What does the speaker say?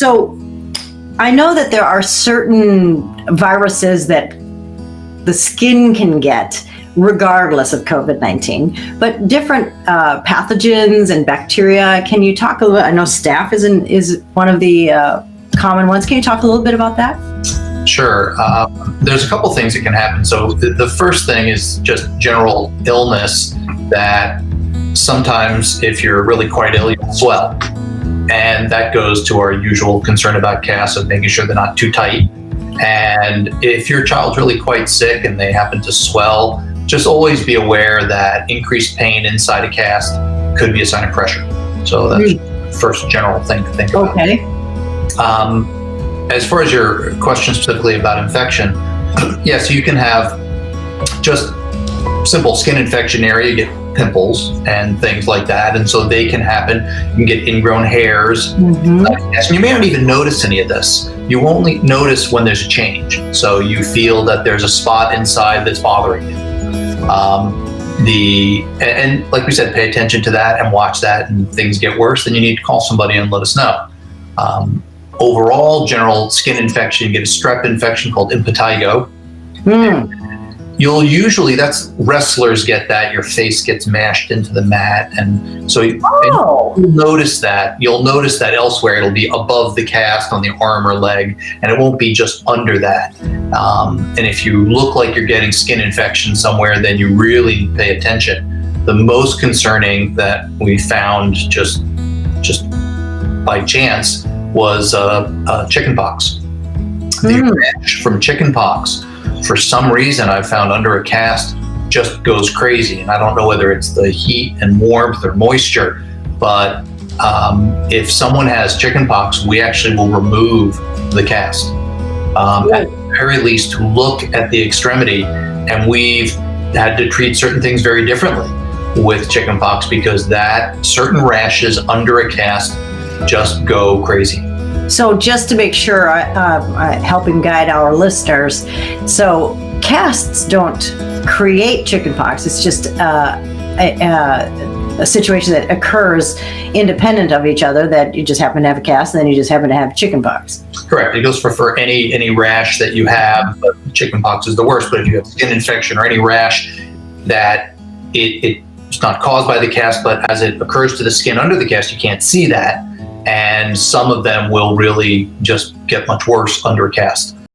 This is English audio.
So I know that there are certain viruses that the skin can get regardless of COVID-19, but different pathogens and bacteria. Can you talk a little bit? I know staph is one of the common ones. Can you talk a little bit about that? Sure. There's a couple things that can happen. So the first thing is just general illness, that sometimes if you're really quite ill, you'll swell. And that goes to our usual concern about casts of making sure they're not too tight. And if your child's really quite sick and they happen to swell, just always be aware that increased pain inside a cast could be a sign of pressure. So that's the first general thing to think about. Okay. As far as your question specifically about infection, yes, you can have just simple skin infection area, you get pimples and things like that, and so they can happen. You can get ingrown hairs, and you may not even notice any of this. You only notice when there's a change. So you feel that there's a spot inside that's bothering you. And like we said, pay attention to that and watch that, and things get worse, then you need to call somebody and let us know. Overall, general skin infection, you get a strep infection called impetigo. You'll usually, that's wrestlers get that, your face gets mashed into the mat, and so you'll notice that. You'll notice that elsewhere. It'll be above the cast on the arm or leg, and it won't be just under that. And if you look like you're getting skin infection somewhere, then you really pay attention. The most concerning that we found just by chance was chickenpox. The rash from chickenpox, for some reason, I found under a cast just goes crazy. And I don't know whether it's the heat and warmth or moisture, but if someone has chickenpox, we actually will remove the cast. At the very least, to look at the extremity. And we've had to treat certain things very differently with chickenpox, because that certain rashes under a cast just go crazy. So just to make sure, helping guide our listeners, so casts don't create chickenpox. It's just a situation that occurs independent of each other, that you just happen to have a cast and then you just happen to have chickenpox. Correct. It goes for any rash that you have, but chickenpox is the worst. But if you have skin infection or any rash that it's not caused by the cast, but as it occurs to the skin under the cast, you can't see that. And some of them will really just get much worse under a cast.